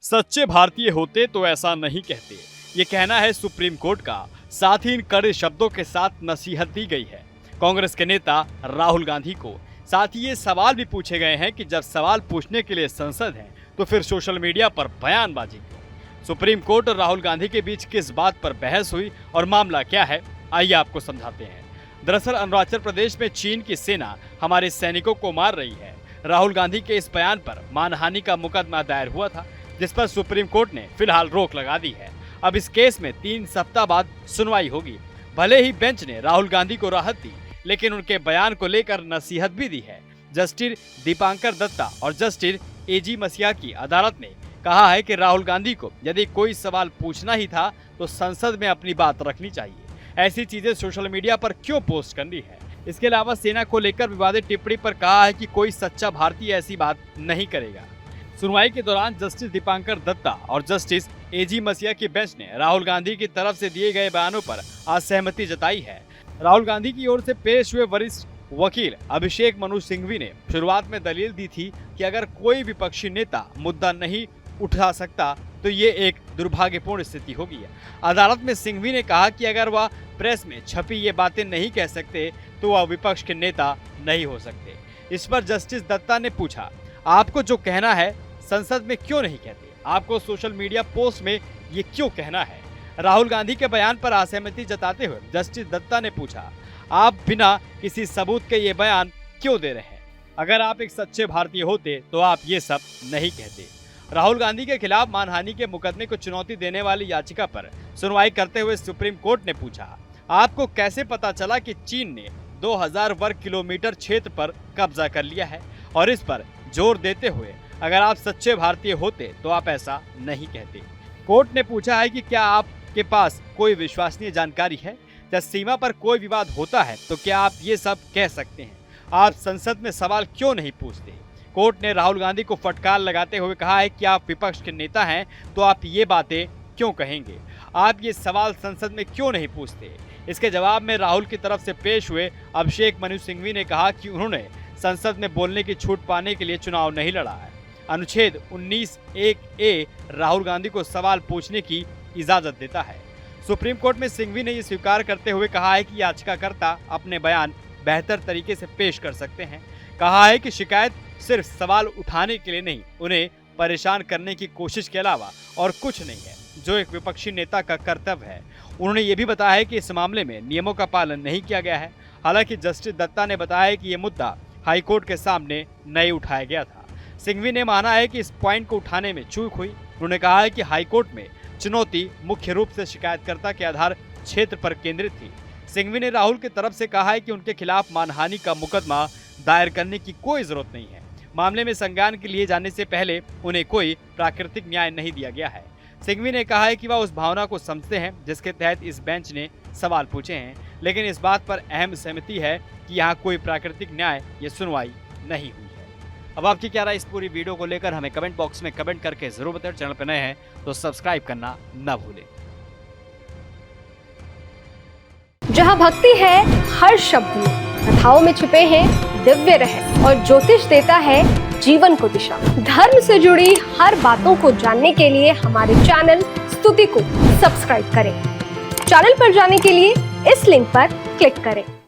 सच्चे भारतीय होते तो ऐसा नहीं कहते, ये कहना है सुप्रीम कोर्ट का। साथ ही इन कड़े शब्दों के साथ नसीहत दी गई है कांग्रेस के नेता राहुल गांधी को। साथ ही ये सवाल भी पूछे गए हैं कि जब सवाल पूछने के लिए संसद है तो फिर सोशल मीडिया पर बयानबाजी क्यों। सुप्रीम कोर्ट और राहुल गांधी के बीच किस बात पर बहस हुई और मामला क्या है, आइए आपको समझाते हैं। दरअसल अरुणाचल प्रदेश में चीन की सेना हमारे सैनिकों को मार रही है। राहुल गांधी के इस बयान पर मानहानि का मुकदमा दायर हुआ था, जिस पर सुप्रीम कोर्ट ने फिलहाल रोक लगा दी है। अब इस केस में 3 सप्ताह बाद सुनवाई होगी। भले ही बेंच ने राहुल गांधी को राहत दी, लेकिन उनके बयान को लेकर नसीहत भी दी है। जस्टिस दीपांकर दत्ता और जस्टिस एजी मसिया की अदालत ने कहा है कि राहुल गांधी को यदि कोई सवाल पूछना ही था तो संसद में अपनी बात रखनी चाहिए। ऐसी चीजें सोशल मीडिया पर क्यों पोस्ट करनी है। इसके अलावा सेना को लेकर विवादित टिप्पणी पर कहा है कि कोई सच्चा भारतीय ऐसी बात नहीं करेगा। सुनवाई के दौरान जस्टिस दीपांकर दत्ता और जस्टिस एजी मसिया की बेंच ने राहुल गांधी की तरफ से दिए गए बयानों पर असहमति जताई है। राहुल गांधी की ओर से पेश हुए वरिष्ठ वकील अभिषेक मनु सिंघवी ने शुरुआत में दलील दी थी कि अगर कोई विपक्षी नेता मुद्दा नहीं उठा सकता तो ये एक दुर्भाग्यपूर्ण स्थिति होगी। अदालत में सिंघवी ने कहा कि अगर वह प्रेस में छपी ये बातें नहीं कह सकते तो वह विपक्ष के नेता नहीं हो सकते। इस पर जस्टिस दत्ता ने पूछा, आपको जो कहना है संसद में क्यों नहीं कहते, आपको सोशल मीडिया पोस्ट में ये क्यों कहना है। राहुल गांधी के बयान पर असहमति जताते हुए जस्टिस दत्ता ने पूछा, आप बिना किसी सबूत के ये बयान क्यों दे रहे हैं। अगर आप एक सच्चे भारतीय होते तो आप ये सब नहीं कहते। राहुल गांधी के खिलाफ मानहानि के मुकदमे को चुनौती देने वाली याचिका पर सुनवाई करते हुए सुप्रीम कोर्ट ने पूछा, आपको कैसे पता चला कि चीन ने 2000 वर्ग किलोमीटर क्षेत्र पर कब्जा कर लिया है। और इस पर जोर देते हुए अगर आप सच्चे भारतीय होते तो आप ऐसा नहीं कहते। कोर्ट ने पूछा है कि क्या आपके पास कोई विश्वसनीय जानकारी है, जब सीमा पर कोई विवाद होता है तो क्या आप ये सब कह सकते हैं। आप संसद में सवाल क्यों नहीं पूछते। कोर्ट ने राहुल गांधी को फटकार लगाते हुए कहा है कि आप विपक्ष के नेता हैं तो आप ये बातें क्यों कहेंगे, आप ये सवाल संसद में क्यों नहीं पूछते। इसके जवाब में राहुल की तरफ से पेश हुए अभिषेक मनु सिंघवी ने कहा कि उन्होंने संसद में बोलने की छूट पाने के लिए चुनाव नहीं लड़ा है। अनुच्छेद 19(1)(a) राहुल गांधी को सवाल पूछने की इजाजत देता है। सुप्रीम कोर्ट में सिंघवी ने ये स्वीकार करते हुए कहा है कि याचिकाकर्ता अपने बयान बेहतर तरीके से पेश कर सकते हैं। कहा है कि शिकायत सिर्फ सवाल उठाने के लिए नहीं, उन्हें परेशान करने की कोशिश के अलावा और कुछ नहीं है, जो एक विपक्षी नेता का कर्तव्य है। उन्होंने ये भी बताया है कि इस मामले में नियमों का पालन नहीं किया गया है। हालांकि जस्टिस दत्ता ने बताया कि ये मुद्दा हाईकोर्ट के सामने नहीं उठाया गया था। सिंघवी ने माना है कि इस पॉइंट को उठाने में चूक हुई। उन्होंने कहा है कि हाईकोर्ट में चुनौती मुख्य रूप से शिकायतकर्ता के आधार क्षेत्र पर केंद्रित थी। सिंघवी ने राहुल की तरफ से कहा है कि उनके खिलाफ मानहानि का मुकदमा दायर करने की कोई जरूरत नहीं है। मामले में संज्ञान के लिए जाने से पहले उन्हें कोई प्राकृतिक न्याय नहीं दिया गया है। सिंघवी ने कहा है कि वह उस भावना को समझते हैं जिसके तहत इस बेंच ने सवाल पूछे हैं, लेकिन इस बात पर अहम सहमति है कि यहाँ कोई प्राकृतिक न्याय या सुनवाई नहीं हुई है। अब आपकी क्या राय इस पूरी वीडियो को लेकर हमें कमेंट बॉक्स में कमेंट करके जरूर बताएं। चैनल पर नए हैं तो सब्सक्राइब करना न भूलें। जहाँ भक्ति है हर शब्द में, कथाओं में छुपे हैं दिव्य रहस्य और ज्योतिष देता है जीवन को दिशा। धर्म से जुड़ी हर बातों को जानने के लिए हमारे चैनल स्तुति को सब्सक्राइब करें। चैनल पर जाने के लिए इस लिंक पर क्लिक करें।